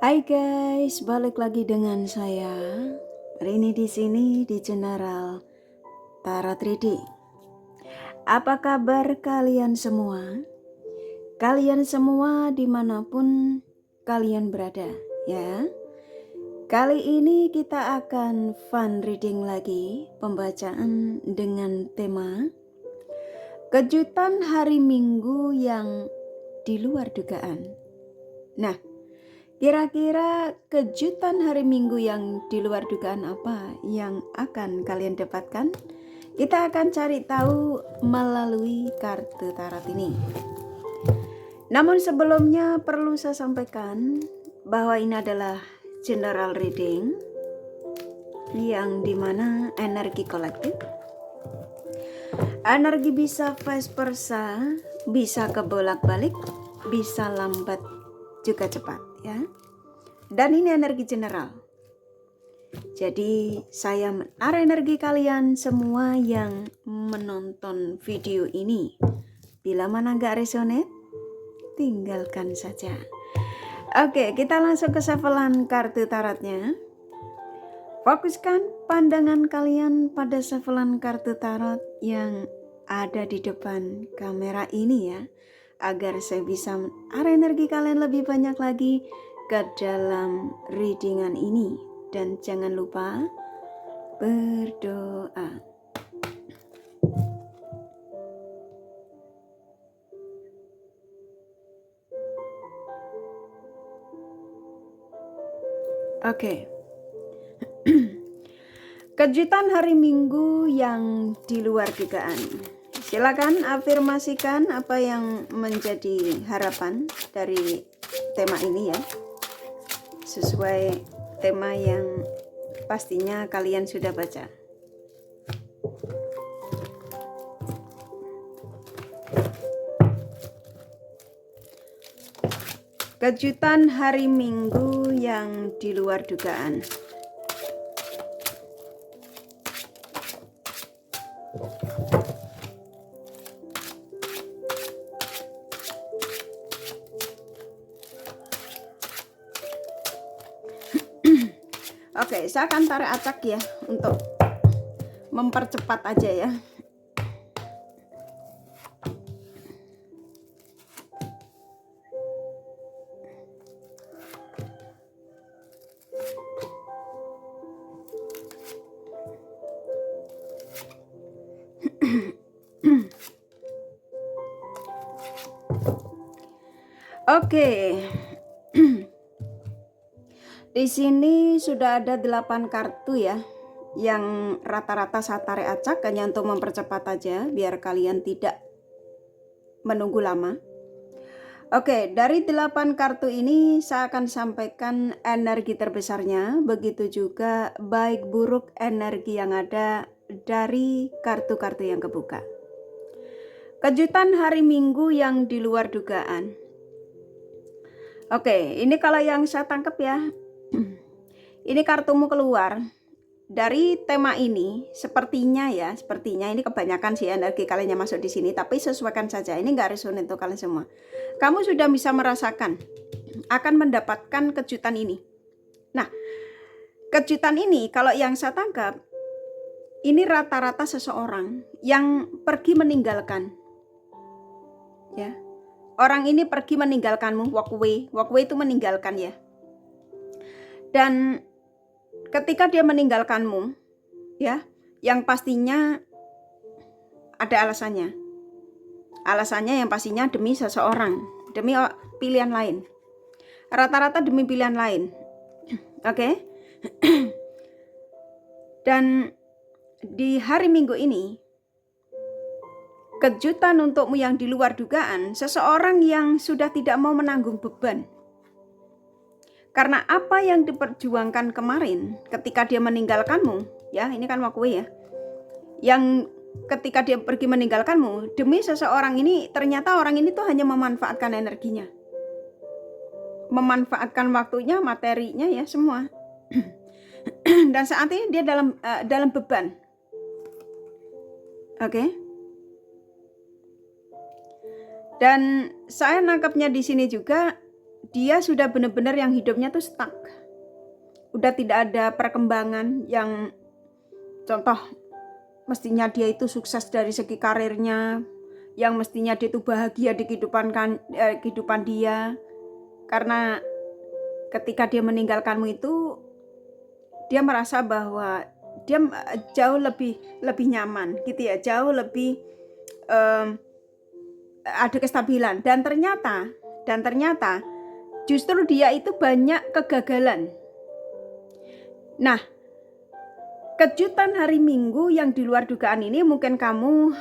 Hai guys, balik lagi dengan saya. Hari ini di sini di General Tarot Reading. Apa kabar kalian semua? Kalian semua dimanapun kalian berada, ya. Kali ini kita akan fun reading lagi, pembacaan dengan tema kejutan hari Minggu yang di luar dugaan. Nah, kira-kira kejutan hari Minggu yang di luar dugaan apa yang akan kalian dapatkan? Kita akan cari tahu melalui kartu tarot ini. Namun sebelumnya perlu saya sampaikan bahwa ini adalah general reading yang dimana energi kolektif. Energi bisa vice versa, bisa kebolak-balik, bisa lambat juga cepat, ya. Dan ini energi general. Jadi saya menaruh energi kalian semua yang menonton video ini. Bila mana nggak resonate, tinggalkan saja. Oke, kita langsung ke shufflean kartu tarotnya. Fokuskan pandangan kalian pada shufflean kartu tarot yang ada di depan kamera ini ya, agar saya bisa menaruh energi kalian lebih banyak lagi ke dalam readingan ini. Dan jangan lupa berdoa. Oke. Kejutan hari Minggu yang di luar dugaan. Silakan afirmasikan apa yang menjadi harapan dari tema ini ya. Sesuai tema yang pastinya kalian sudah baca. Kejutan hari Minggu yang di luar dugaan. Oke, saya akan tarik acak ya untuk mempercepat aja ya. Oke. Di sini sudah ada 8 kartu ya, yang rata-rata saya tarik acak hanya untuk mempercepat aja biar kalian tidak menunggu lama. Oke, dari 8 kartu ini saya akan sampaikan energi terbesarnya, begitu juga baik buruk energi yang ada dari kartu-kartu yang kebuka. Kejutan hari Minggu yang di luar dugaan. Oke, ini kalau yang saya tangkap ya. Ini kartumu keluar dari tema ini, sepertinya ini kebanyakan sih energi kalian yang masuk di sini, tapi sesuaikan saja. Ini nggak resonate untuk kalian semua. Kamu sudah bisa merasakan akan mendapatkan kejutan ini. Nah, kejutan ini kalau yang saya tangkap, ini rata-rata seseorang yang pergi meninggalkan. Ya, orang ini pergi meninggalkanmu, walk away itu meninggalkan ya. Dan ketika dia meninggalkanmu, ya, yang pastinya ada alasannya. Alasannya yang pastinya demi seseorang, demi pilihan lain. Rata-rata demi pilihan lain. Oke? Dan di hari Minggu ini, kejutan untukmu yang di luar dugaan, seseorang yang sudah tidak mau menanggung beban. Karena apa yang diperjuangkan kemarin ketika dia meninggalkanmu, ya ini kan waktu ya, yang ketika dia pergi meninggalkanmu demi seseorang ini, ternyata orang ini tuh hanya memanfaatkan energinya, memanfaatkan waktunya, materinya ya semua. Dan saat ini dia dalam beban. Oke. Dan saya nangkapnya di sini juga dia sudah benar-benar yang hidupnya tuh stuck. Udah tidak ada perkembangan yang contoh mestinya dia itu sukses dari segi karirnya, yang mestinya dia itu bahagia di kehidupan dia. Karena ketika dia meninggalkanmu itu, dia merasa bahwa dia jauh lebih nyaman gitu ya, jauh lebih ada kestabilan. Dan ternyata justru dia itu banyak kegagalan. Nah, kejutan hari Minggu yang di luar dugaan ini mungkin kamu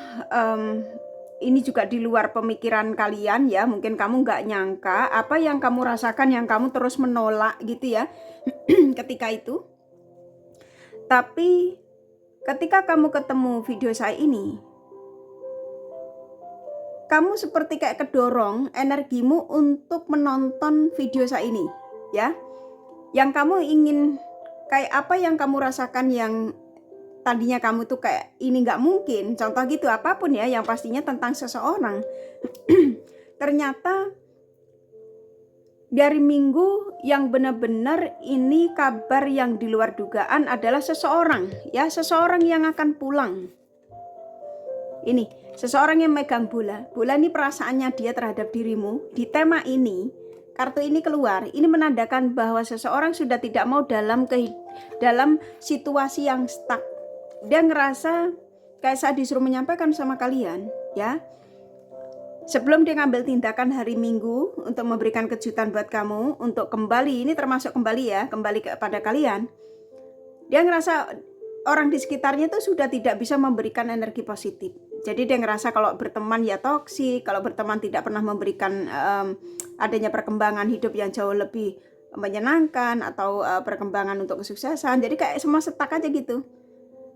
ini juga di luar pemikiran kalian ya. Mungkin kamu nggak nyangka apa yang kamu rasakan, yang kamu terus menolak gitu ya ketika itu. Tapi ketika kamu ketemu video saya ini, kamu seperti kayak kedorong energimu untuk menonton video saya ini ya. Yang kamu ingin kayak apa yang kamu rasakan yang tadinya kamu tuh kayak ini nggak mungkin, contoh gitu apapun ya, yang pastinya tentang seseorang. Ternyata dari Minggu yang benar-benar ini kabar yang di luar dugaan adalah seseorang ya, seseorang yang akan pulang. Ini seseorang yang megang bola ini perasaannya dia terhadap dirimu. Di tema ini, kartu ini keluar, ini menandakan bahwa seseorang sudah tidak mau dalam situasi yang stuck. Dia ngerasa kayak saya disuruh menyampaikan sama kalian ya, sebelum dia ngambil tindakan hari Minggu untuk memberikan kejutan buat kamu, untuk kembali, ini termasuk kembali ya, kembali kepada kalian. Dia ngerasa orang di sekitarnya itu sudah tidak bisa memberikan energi positif. Jadi dia ngerasa kalau berteman ya toksik, kalau berteman tidak pernah memberikan adanya perkembangan hidup yang jauh lebih menyenangkan atau perkembangan untuk kesuksesan. Jadi kayak semua setak aja gitu.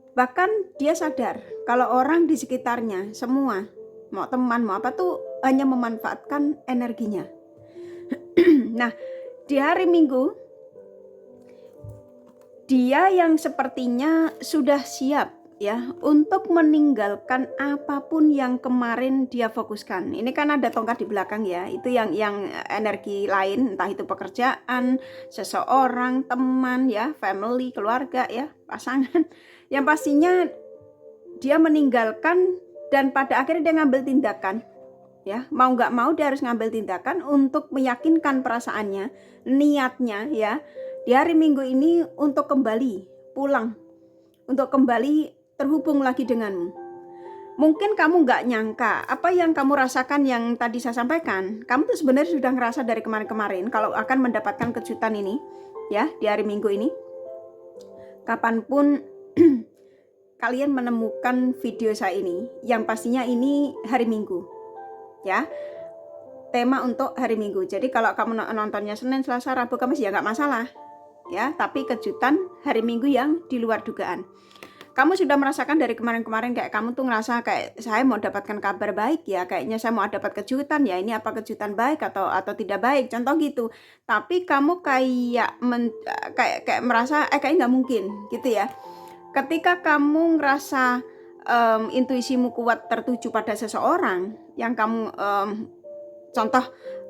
Bahkan dia sadar kalau orang di sekitarnya semua, mau teman mau apa tuh hanya memanfaatkan energinya. Nah, di hari Minggu dia yang sepertinya sudah siap ya untuk meninggalkan apapun yang kemarin dia fokuskan. Ini kan ada tongkat di belakang ya, itu yang energi lain, entah itu pekerjaan, seseorang, teman ya, family, keluarga ya, pasangan. Yang pastinya dia meninggalkan dan pada akhirnya dia ngambil tindakan ya, mau nggak mau dia harus ngambil tindakan untuk meyakinkan perasaannya, niatnya ya, di hari Minggu ini untuk kembali pulang, untuk kembali terhubung lagi denganmu. Mungkin kamu nggak nyangka apa yang kamu rasakan yang tadi saya sampaikan. Kamu tuh sebenarnya sudah ngerasa dari kemarin-kemarin kalau akan mendapatkan kejutan ini ya di hari Minggu ini. Kapanpun kalian menemukan video saya ini, yang pastinya ini hari Minggu ya, tema untuk hari Minggu. Jadi kalau kamu nontonnya Senin, Selasa, Rabu, Kamis ya nggak masalah ya, tapi kejutan hari Minggu yang di luar dugaan. Kamu sudah merasakan dari kemarin-kemarin kayak kamu tuh ngerasa kayak saya mau dapatkan kabar baik ya, kayaknya saya mau dapat kejutan ya, ini apa kejutan baik atau tidak baik, contoh gitu. Tapi kamu kayak merasa kayaknya nggak mungkin gitu ya. Ketika kamu ngerasa intuisimu kuat tertuju pada seseorang yang kamu contoh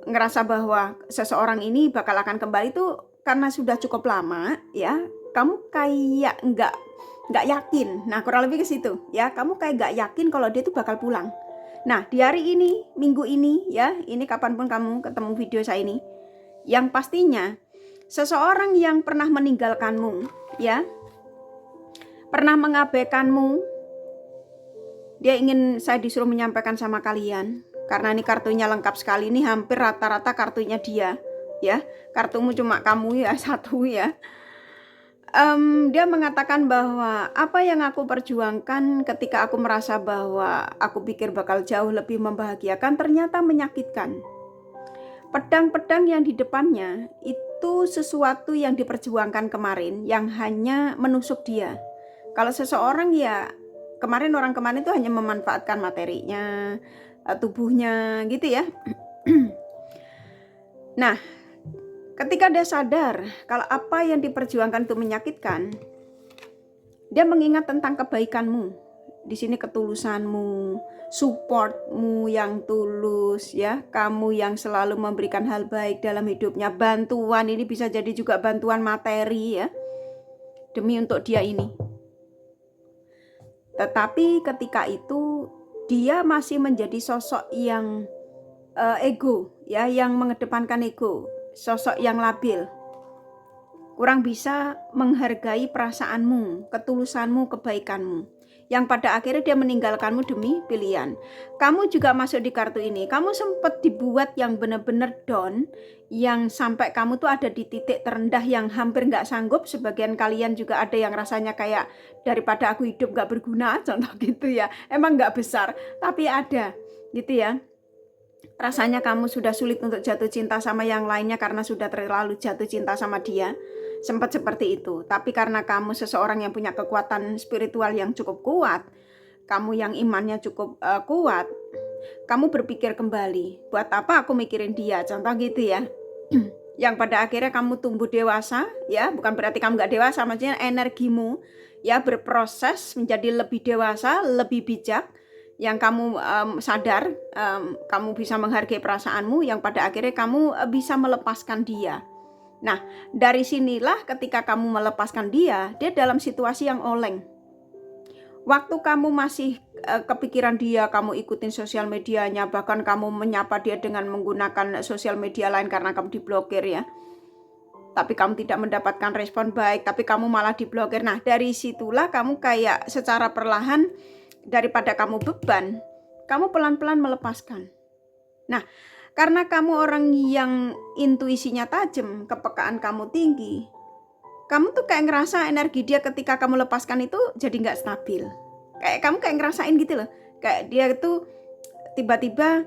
ngerasa bahwa seseorang ini bakal akan kembali tuh karena sudah cukup lama ya, kamu kayak nggak yakin. Nah, kurang lebih ke situ ya, kamu kayak nggak yakin kalau dia tuh bakal pulang. Nah, di hari ini, Minggu ini ya, ini kapanpun kamu ketemu video saya ini, yang pastinya seseorang yang pernah meninggalkanmu ya, pernah mengabaikanmu, dia ingin saya disuruh menyampaikan sama kalian, karena ini kartunya lengkap sekali, ini hampir rata-rata kartunya dia ya, kartumu cuma kamu ya, satu ya. Dia mengatakan bahwa apa yang aku perjuangkan ketika aku merasa bahwa aku pikir bakal jauh lebih membahagiakan ternyata menyakitkan. Pedang-pedang yang di depannya itu sesuatu yang diperjuangkan kemarin yang hanya menusuk dia. Kalau seseorang ya orang kemarin itu hanya memanfaatkan materinya, tubuhnya gitu ya. Nah, ketika dia sadar kalau apa yang diperjuangkan itu menyakitkan, dia mengingat tentang kebaikanmu. Di sini ketulusanmu, supportmu yang tulus ya, kamu yang selalu memberikan hal baik dalam hidupnya. Bantuan ini bisa jadi juga bantuan materi ya, demi untuk dia ini. Tetapi ketika itu dia masih menjadi sosok yang ego ya, yang mengedepankan ego, sosok yang labil. Kurang bisa menghargai perasaanmu, ketulusanmu, kebaikanmu. Yang pada akhirnya dia meninggalkanmu demi pilihan. Kamu juga masuk di kartu ini. Kamu sempat dibuat yang benar-benar down, yang sampai kamu tuh ada di titik terendah yang hampir nggak sanggup. Sebagian kalian juga ada yang rasanya kayak daripada aku hidup nggak berguna, contoh gitu ya. Emang nggak besar, tapi ada gitu ya. Rasanya kamu sudah sulit untuk jatuh cinta sama yang lainnya karena sudah terlalu jatuh cinta sama dia. Sempat seperti itu. Tapi karena kamu seseorang yang punya kekuatan spiritual yang cukup kuat, kamu yang imannya cukup kuat, kamu berpikir kembali, buat apa aku mikirin dia, contoh gitu ya. Yang pada akhirnya kamu tumbuh dewasa ya, bukan berarti kamu gak dewasa, maksudnya energimu ya berproses menjadi lebih dewasa, lebih bijak, yang kamu sadar, kamu bisa menghargai perasaanmu, yang pada akhirnya kamu bisa melepaskan dia. Nah, dari sinilah ketika kamu melepaskan dia dalam situasi yang oleng. Waktu kamu masih kepikiran dia, kamu ikutin sosial medianya, bahkan kamu menyapa dia dengan menggunakan sosial media lain karena kamu diblokir ya. Tapi kamu tidak mendapatkan respon baik, tapi kamu malah diblokir. Nah, dari situlah kamu kayak secara perlahan, daripada kamu beban, kamu pelan-pelan melepaskan. Nah, karena kamu orang yang intuisinya tajam, kepekaan kamu tinggi, kamu tuh kayak ngerasa energi dia ketika kamu lepaskan itu jadi gak stabil. Kamu kayak ngerasain gitu loh. Kayak dia tuh tiba-tiba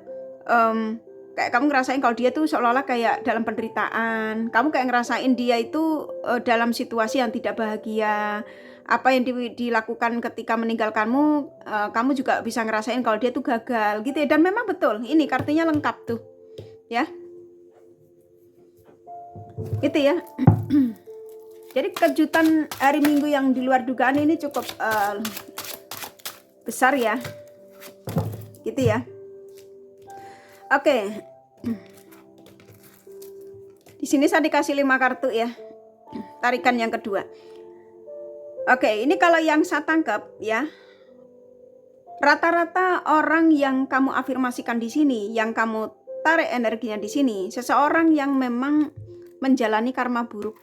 kayak kamu ngerasain kalau dia tuh seolah-olah kayak dalam penderitaan. Kamu kayak ngerasain dia itu dalam situasi yang tidak bahagia. Apa yang dilakukan ketika meninggalkanmu, kamu juga bisa ngerasain kalau dia tuh gagal gitu ya. Dan memang betul, ini kartunya lengkap tuh ya, gitu ya. Jadi kejutan hari Minggu yang di luar dugaan ini cukup besar ya, gitu ya. Oke, di sini saya dikasih 5 kartu ya, tarikan yang kedua. Oke, ini kalau yang saya tangkap ya, rata-rata orang yang kamu afirmasikan di sini, yang kamu tarik energinya di sini, seseorang yang memang menjalani karma buruk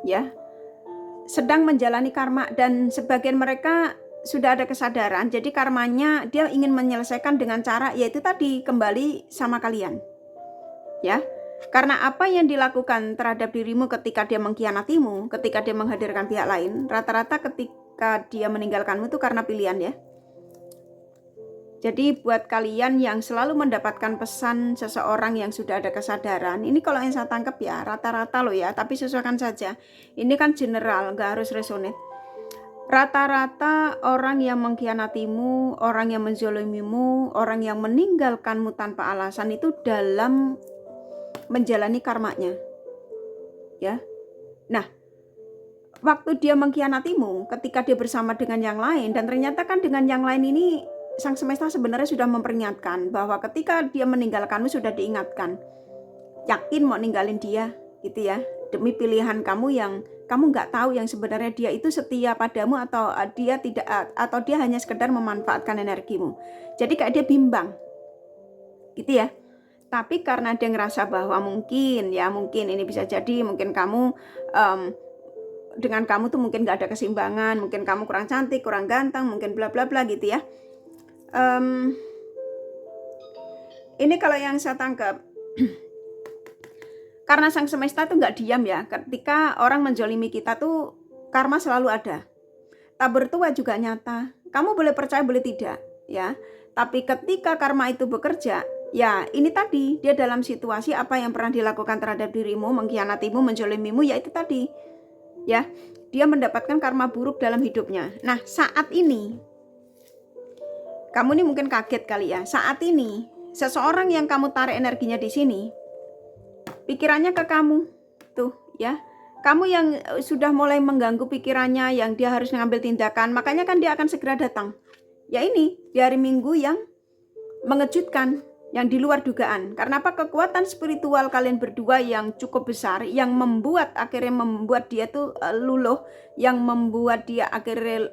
ya, sedang menjalani karma, dan sebagian mereka sudah ada kesadaran, jadi karmanya dia ingin menyelesaikan dengan cara yaitu tadi, kembali sama kalian ya. Karena apa yang dilakukan terhadap dirimu ketika dia mengkhianatimu, ketika dia menghadirkan pihak lain, rata-rata ketika dia meninggalkanmu itu karena pilihan ya. Jadi buat kalian yang selalu mendapatkan pesan seseorang yang sudah ada kesadaran, ini kalau yang saya tangkap ya rata-rata loh ya, tapi sesuaikan saja. Ini kan general, nggak harus resonate. Rata-rata orang yang mengkhianatimu, orang yang menzolimimu, orang yang meninggalkanmu tanpa alasan itu dalam menjalani karmanya ya. Nah, waktu dia mengkhianatimu, ketika dia bersama dengan yang lain, dan ternyata kan dengan yang lain ini sang semesta sebenarnya sudah memperingatkan bahwa ketika dia meninggalkanmu sudah diingatkan, yakin mau ninggalin dia gitu ya, demi pilihan kamu yang kamu nggak tahu yang sebenarnya dia itu setia padamu atau dia tidak, atau dia hanya sekedar memanfaatkan energimu. Jadi kayak dia bimbang gitu ya. Tapi karena dia ngerasa bahwa mungkin ini bisa jadi, mungkin kamu dengan kamu tuh mungkin gak ada keseimbangan, mungkin kamu kurang cantik, kurang ganteng, mungkin bla bla bla gitu ya. Ini kalau yang saya tangkap, karena sang semesta tuh gak diam ya, ketika orang menzolimi kita tuh karma selalu ada. Tabur tua juga nyata, kamu boleh percaya boleh tidak ya, tapi ketika karma itu bekerja, ya ini tadi, dia dalam situasi apa yang pernah dilakukan terhadap dirimu, mengkhianatimu, menzolimimu, ya itu tadi ya, dia mendapatkan karma buruk dalam hidupnya. Nah saat ini kamu ini mungkin kaget kali ya, saat ini seseorang yang kamu tarik energinya di sini, pikirannya ke kamu tuh ya, kamu yang sudah mulai mengganggu pikirannya, yang dia harus mengambil tindakan, makanya kan dia akan segera datang. Ya ini, di hari Minggu yang mengejutkan, yang di luar dugaan. Karena apa? Kekuatan spiritual kalian berdua yang cukup besar, yang akhirnya membuat dia tuh luluh, yang membuat dia akhirnya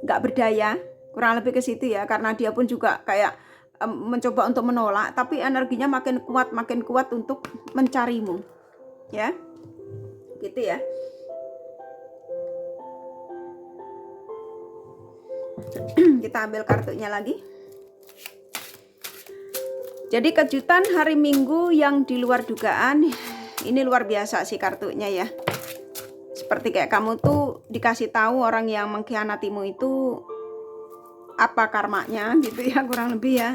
gak berdaya, kurang lebih ke situ ya. Karena dia pun juga kayak mencoba untuk menolak, tapi energinya makin kuat untuk mencarimu, ya, gitu ya. Kita ambil kartunya lagi. Jadi kejutan hari Minggu yang di luar dugaan, ini luar biasa sih kartunya ya. Seperti kayak kamu tuh dikasih tahu orang yang mengkhianatimu itu apa karmanya gitu ya, kurang lebih ya.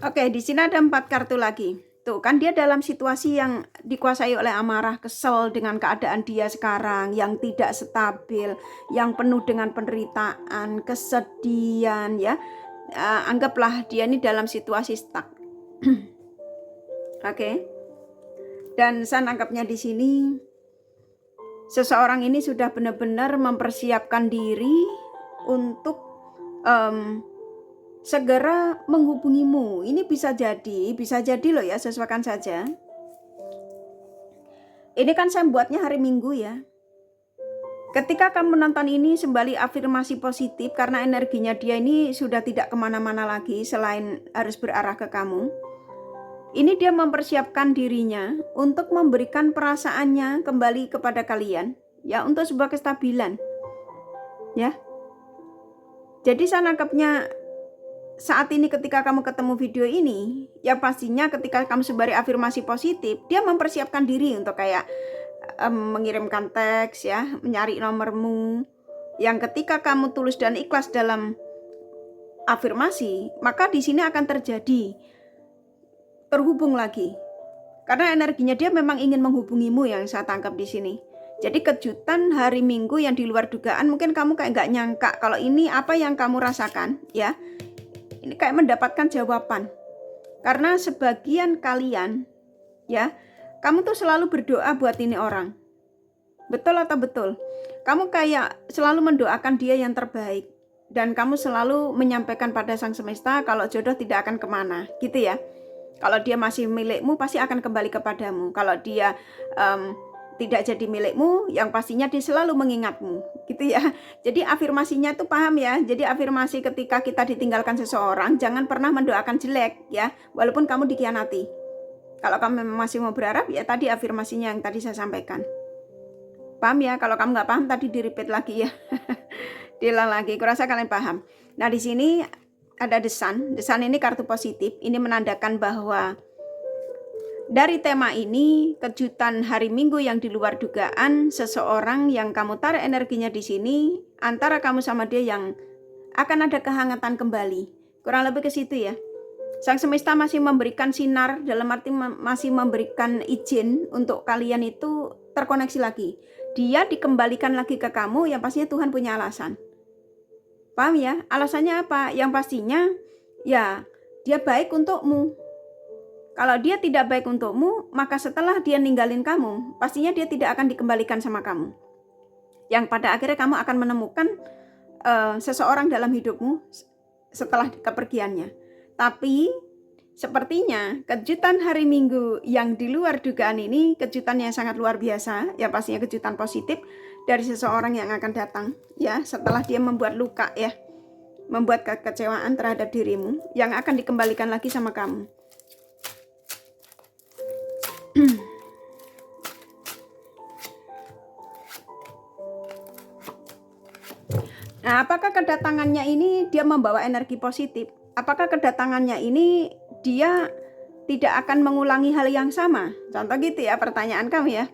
Oke, di sini ada 4 kartu lagi. Tuh kan dia dalam situasi yang dikuasai oleh amarah, kesel dengan keadaan dia sekarang, yang tidak stabil, yang penuh dengan penderitaan, kesedihan ya. Anggaplah dia ini dalam situasi stuck. Oke. Dan saya nangkapnya di sini, seseorang ini sudah benar-benar mempersiapkan diri untuk segera menghubungimu. Ini bisa jadi loh ya, sesuaikan saja. Ini kan saya buatnya hari Minggu ya. Ketika kamu nonton ini, sembali afirmasi positif, karena energinya dia ini sudah tidak kemana-mana lagi selain harus berarah ke kamu. Ini dia mempersiapkan dirinya untuk memberikan perasaannya kembali kepada kalian, ya, untuk sebuah kestabilan, ya. Jadi saya nangkapnya saat ini ketika kamu ketemu video ini, ya pastinya ketika kamu sebari afirmasi positif, dia mempersiapkan diri untuk kayak mengirimkan teks ya, mencari nomormu. Yang ketika kamu tulus dan ikhlas dalam afirmasi, maka di sini akan terjadi terhubung lagi. Karena energinya dia memang ingin menghubungimu yang saya tangkap di sini. Jadi kejutan hari Minggu yang di luar dugaan, mungkin kamu kayak nggak nyangka kalau ini apa yang kamu rasakan ya. Ini kayak mendapatkan jawaban. Karena sebagian kalian ya, kamu tuh selalu berdoa buat ini orang. Betul atau betul? Kamu kayak selalu mendoakan dia yang terbaik. Dan kamu selalu menyampaikan pada Sang Semesta kalau jodoh tidak akan kemana, gitu ya. Kalau dia masih milikmu, pasti akan kembali kepadamu. Kalau dia tidak jadi milikmu, yang pastinya dia selalu mengingatmu, gitu ya. Jadi afirmasinya tuh paham ya. Jadi afirmasi ketika kita ditinggalkan seseorang, jangan pernah mendoakan jelek ya, walaupun kamu dikhianati. Kalau kamu masih mau berharap, ya tadi afirmasinya yang tadi saya sampaikan. Paham ya? Kalau kamu nggak paham, tadi di-repeat lagi ya. Diulang lagi, kurasa kalian paham. Nah di sini ada The Sun. The Sun ini kartu positif. Ini menandakan bahwa dari tema ini, kejutan hari Minggu yang di luar dugaan, seseorang yang kamu tarik energinya di sini, antara kamu sama dia yang akan ada kehangatan kembali. Kurang lebih ke situ ya. Sang Semesta masih memberikan sinar, dalam arti masih memberikan izin untuk kalian itu terkoneksi lagi. Dia dikembalikan lagi ke kamu, yang pastinya Tuhan punya alasan. Paham ya? Alasannya apa? Yang pastinya, ya dia baik untukmu. Kalau dia tidak baik untukmu, maka setelah dia ninggalin kamu, pastinya dia tidak akan dikembalikan sama kamu. Yang pada akhirnya kamu akan menemukan seseorang dalam hidupmu setelah kepergiannya. Tapi sepertinya kejutan hari Minggu yang di luar dugaan ini, kejutan yang sangat luar biasa, ya pastinya kejutan positif dari seseorang yang akan datang, ya setelah dia membuat luka ya, membuat kekecewaan terhadap dirimu, yang akan dikembalikan lagi sama kamu. Nah, apakah kedatangannya ini dia membawa energi positif? Apakah kedatangannya ini dia tidak akan mengulangi hal yang sama? Contoh gitu ya, pertanyaan kamu ya.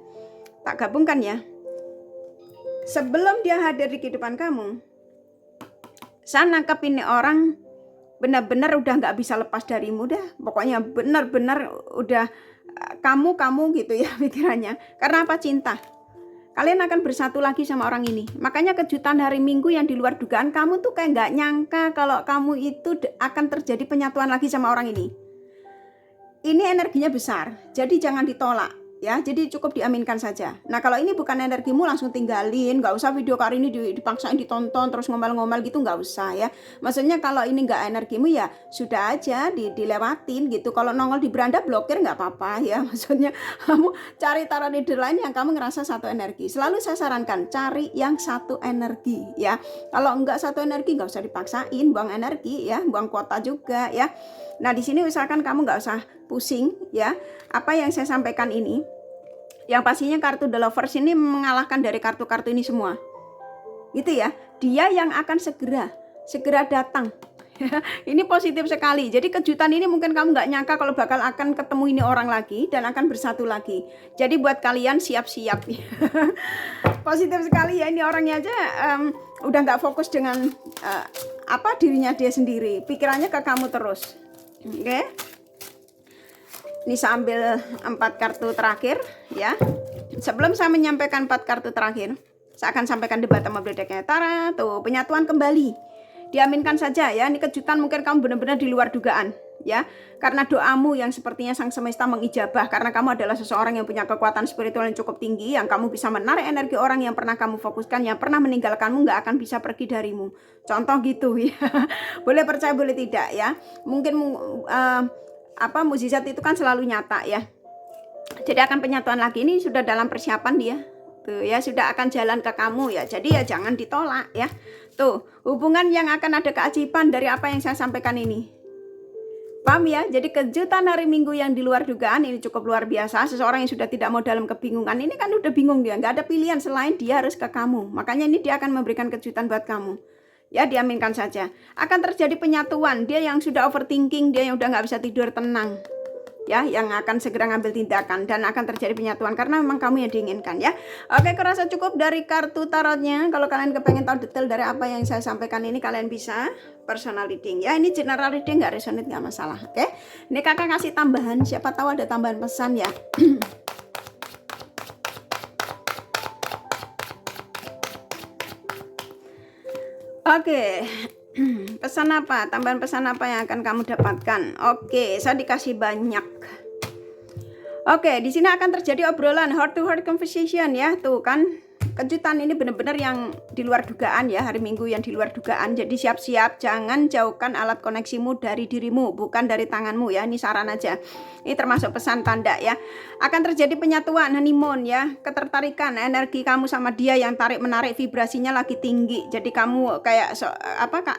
Tak gabungkan ya. Sebelum dia hadir di kehidupan kamu, saya nangkep ini orang benar-benar udah nggak bisa lepas darimu dah. Pokoknya benar-benar udah kamu gitu ya pikirannya. Karena apa? Cinta. Kalian akan bersatu lagi sama orang ini. Makanya kejutan hari Minggu yang di luar dugaan, kamu tuh kayak nggak nyangka kalau kamu itu akan terjadi penyatuan lagi sama orang ini. ini energinya besar, jadi jangan ditolak ya, jadi cukup diaminkan saja. Nah kalau ini bukan energimu langsung tinggalin, nggak usah video kali ini dipaksain ditonton terus ngomel-ngomel gitu, nggak usah ya. Maksudnya kalau ini nggak energimu ya sudah aja dilewatin gitu. Kalau nongol di beranda blokir nggak apa-apa ya. Maksudnya kamu cari tarot reader lain yang kamu ngerasa satu energi. Selalu saya sarankan cari yang satu energi ya. Kalau nggak satu energi nggak usah dipaksain, buang energi ya, buang kuota juga ya. Nah di sini usahakan kamu nggak usah pusing ya. Apa yang saya sampaikan ini, yang pastinya kartu The Lovers ini mengalahkan dari kartu-kartu ini semua. Gitu ya. Dia yang akan segera datang. Ini positif sekali. Jadi kejutan ini mungkin kamu nggak nyangka kalau bakal akan ketemu ini orang lagi dan akan bersatu lagi. Jadi buat kalian siap-siap. Positif sekali ya, ini orangnya aja udah nggak fokus dengan dirinya dia sendiri. Pikirannya ke kamu terus. Oke. Ini saya ambil 4 kartu terakhir ya. Sebelum saya menyampaikan 4 kartu terakhir, saya akan sampaikan debat sama bedeknya. Tara, tuh penyatuan kembali. Diaminkan saja ya. Ini kejutan mungkin kamu benar-benar di luar dugaan ya. Karena doamu yang sepertinya sang semesta mengijabah, karena kamu adalah seseorang yang punya kekuatan spiritual yang cukup tinggi, yang kamu bisa menarik energi orang yang pernah kamu fokuskan, yang pernah meninggalkanmu, nggak akan bisa pergi darimu. Contoh gitu ya. Boleh percaya boleh tidak ya. Mungkin mukjizat itu kan selalu nyata ya. Jadi akan penyatuan lagi, ini sudah dalam persiapan dia. Tuh ya, sudah akan jalan ke kamu ya. Jadi ya jangan ditolak ya. Tuh, hubungan yang akan ada keajaiban dari apa yang saya sampaikan ini. Paham ya? Jadi kejutan hari Minggu yang di luar dugaan ini cukup luar biasa. Seseorang yang sudah tidak mau dalam kebingungan, ini kan udah bingung dia, nggak ada pilihan selain dia harus ke kamu. Makanya ini dia akan memberikan kejutan buat kamu. Ya, diaminkan saja. Akan terjadi penyatuan. Dia yang sudah overthinking, dia yang udah nggak bisa tidur tenang. Ya, yang akan segera ngambil tindakan dan akan terjadi penyatuan karena memang kamu yang diinginkan ya. Oke, kurasa cukup dari kartu tarotnya. Kalau kalian kepengen tahu detail dari apa yang saya sampaikan ini, kalian bisa personal reading ya. Ini general reading, nggak resonate nggak masalah. Oke, ini kakak kasih tambahan. Siapa tahu ada tambahan pesan ya. Oke. Pesan apa? Tambahan pesan apa yang akan kamu dapatkan? Oke, saya dikasih banyak. Oke, di sini akan terjadi obrolan heart to heart conversation ya. Tuh kan, kejutan ini benar-benar yang di luar dugaan ya, hari Minggu yang di luar dugaan. Jadi siap-siap, jangan jauhkan alat koneksimu dari dirimu, bukan dari tanganmu ya. Ini saran aja. Ini termasuk pesan tanda ya. Akan terjadi penyatuan, honeymoon ya, ketertarikan, energi kamu sama dia yang tarik-menarik, vibrasinya lagi tinggi. Jadi kamu kayak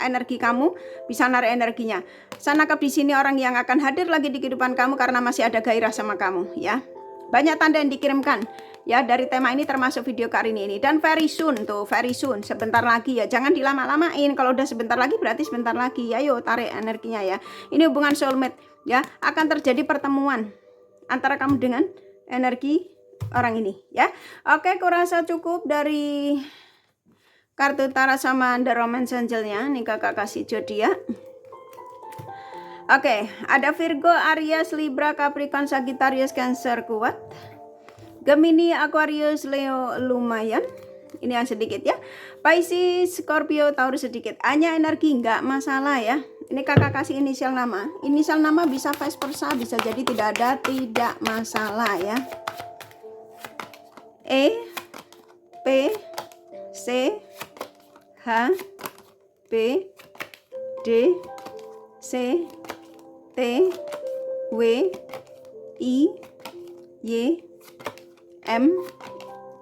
energi kamu bisa narik energinya. Sana ke di sini orang yang akan hadir lagi di kehidupan kamu karena masih ada gairah sama kamu ya. Banyak tanda yang dikirimkan ya dari tema ini termasuk video kali ini. Dan very soon tuh, very soon, sebentar lagi ya. Jangan dilama-lamain. Kalau udah sebentar lagi berarti sebentar lagi. Ayo tarik energinya ya. Ini hubungan soulmate ya. Akan terjadi pertemuan antara kamu dengan energi orang ini ya. Oke, kurasa cukup dari kartu Tara sama The Romance Angel-nya. Nih kakak kasih zodiak. Oke, ada Virgo, Aries, Libra, Capricorn, Sagittarius, Cancer kuat. Gemini, Aquarius, Leo lumayan. Ini yang sedikit ya. Pisces, Scorpio, Taurus sedikit. Hanya energi nggak masalah ya. Ini kakak kasih inisial nama. Inisial nama bisa vice versa, bisa jadi tidak ada, tidak masalah ya. E, P, C, H, B, D, C, T, W, I, Y, M,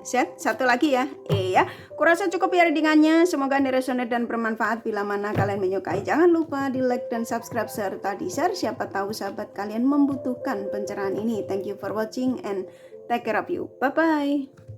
Z. Satu lagi ya, E ya. Kurasa cukup ya readingannya. Semoga ini resonate dan bermanfaat. Bila mana kalian menyukai, jangan lupa di like dan subscribe serta di share. Siapa tahu sahabat kalian membutuhkan pencerahan ini. Thank you for watching and take care of you. Bye bye.